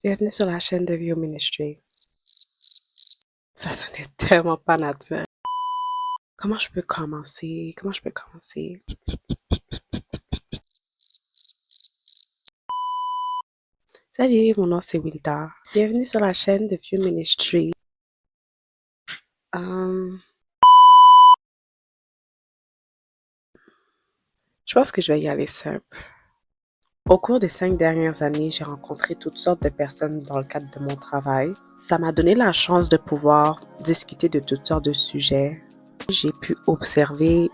Bienvenue sur la chaîne de View Ministry. Ça sonnait tellement pas naturel. Comment je peux commencer? Salut, mon nom c'est Wilda. Bienvenue sur la chaîne de View Ministry. Je pense que je vais y aller simple. Au cours des 5 dernières années, j'ai rencontré toutes sortes de personnes dans le cadre de mon travail. Ça m'a donné la chance de pouvoir discuter de toutes sortes de sujets. J'ai pu observer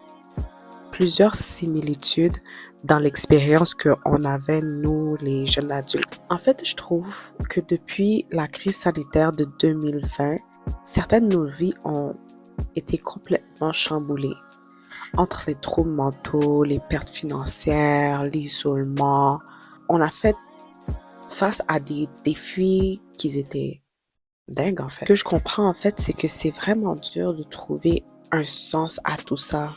plusieurs similitudes dans l'expérience qu'on avait, nous, les jeunes adultes. En fait, je trouve que depuis la crise sanitaire de 2020, certaines de nos vies ont été complètement chamboulées. Entre les troubles mentaux, les pertes financières, l'isolement, on a fait face à des défis qui étaient dingues, en fait. Ce que je comprends, en fait, c'est que c'est vraiment dur de trouver un sens à tout ça,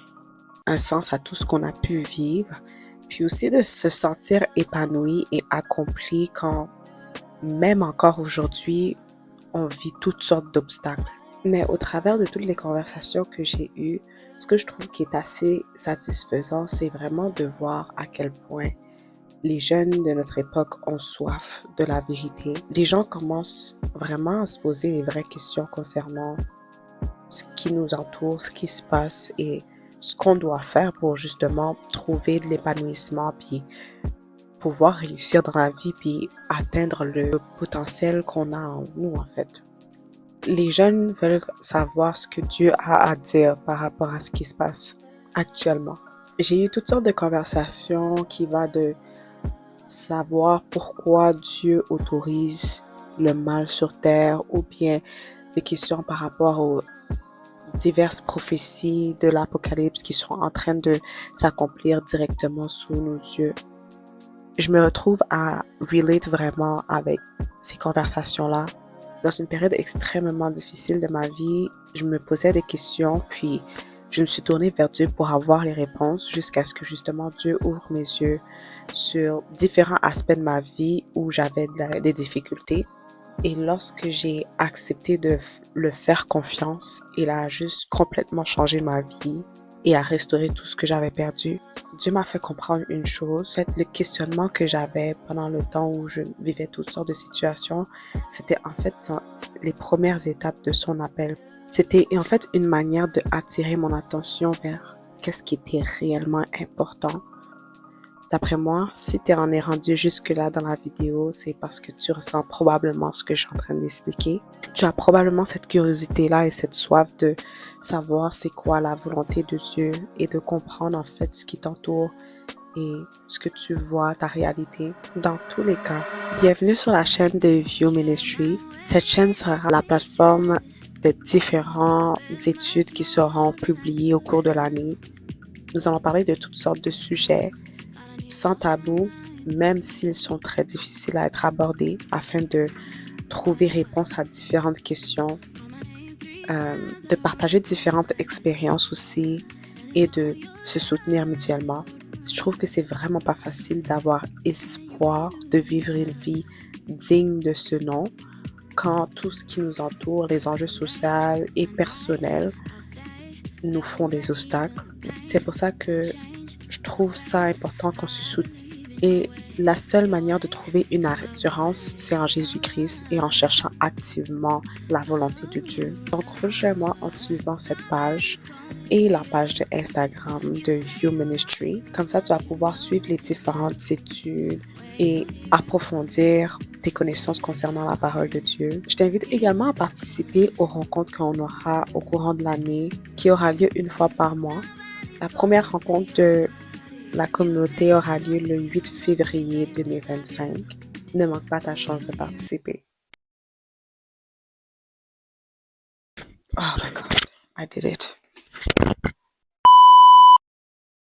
un sens à tout ce qu'on a pu vivre, puis aussi de se sentir épanoui et accompli quand, même encore aujourd'hui, on vit toutes sortes d'obstacles. Mais au travers de toutes les conversations que j'ai eues, ce que je trouve qui est assez satisfaisant, c'est vraiment de voir à quel point les jeunes de notre époque ont soif de la vérité. Les gens commencent vraiment à se poser les vraies questions concernant ce qui nous entoure, ce qui se passe et ce qu'on doit faire pour justement trouver de l'épanouissement puis pouvoir réussir dans la vie puis atteindre le potentiel qu'on a en nous, en fait. Les jeunes veulent savoir ce que Dieu a à dire par rapport à ce qui se passe actuellement. J'ai eu toutes sortes de conversations qui vont de savoir pourquoi Dieu autorise le mal sur terre ou bien des questions par rapport aux diverses prophéties de l'Apocalypse qui sont en train de s'accomplir directement sous nos yeux. Je me retrouve à relate vraiment avec ces conversations-là. Dans une période extrêmement difficile de ma vie, je me posais des questions, puis je me suis tournée vers Dieu pour avoir les réponses jusqu'à ce que justement Dieu ouvre mes yeux sur différents aspects de ma vie où j'avais des difficultés. Et lorsque j'ai accepté de le faire confiance, il a juste complètement changé ma vie et a restauré tout ce que j'avais perdu. Dieu m'a fait comprendre une chose. En fait, le questionnement que j'avais pendant le temps où je vivais toutes sortes de situations, c'était en fait les premières étapes de son appel. C'était en fait une manière de attirer mon attention vers qu'est-ce qui était réellement important. D'après moi, si tu en es rendu jusque-là dans la vidéo, c'est parce que tu ressens probablement ce que je suis en train d'expliquer. Tu as probablement cette curiosité-là et cette soif de savoir c'est quoi la volonté de Dieu et de comprendre en fait ce qui t'entoure et ce que tu vois, ta réalité. Dans tous les cas, bienvenue sur la chaîne de View Ministry. Cette chaîne sera la plateforme de différentes études qui seront publiées au cours de l'année. Nous allons parler de toutes sortes de sujets sans tabou, même s'ils sont très difficiles à être abordés, afin de trouver réponse à différentes questions, de partager différentes expériences aussi et de se soutenir mutuellement. Je trouve que c'est vraiment pas facile d'avoir espoir de vivre une vie digne de ce nom quand tout ce qui nous entoure, les enjeux sociaux et personnels, nous font des obstacles. C'est pour ça que je trouve ça important qu'on se soutienne. Et la seule manière de trouver une assurance, c'est en Jésus-Christ et en cherchant activement la volonté de Dieu. Donc, rejoins-moi en suivant cette page et la page de Instagram de View Ministry. Comme ça, tu vas pouvoir suivre les différentes études et approfondir tes connaissances concernant la parole de Dieu. Je t'invite également à participer aux rencontres qu'on aura au courant de l'année, qui aura lieu une fois par mois. La première rencontre de la communauté aura lieu le 8 février 2025. Ne manque pas ta chance de participer. Oh my God, I did it.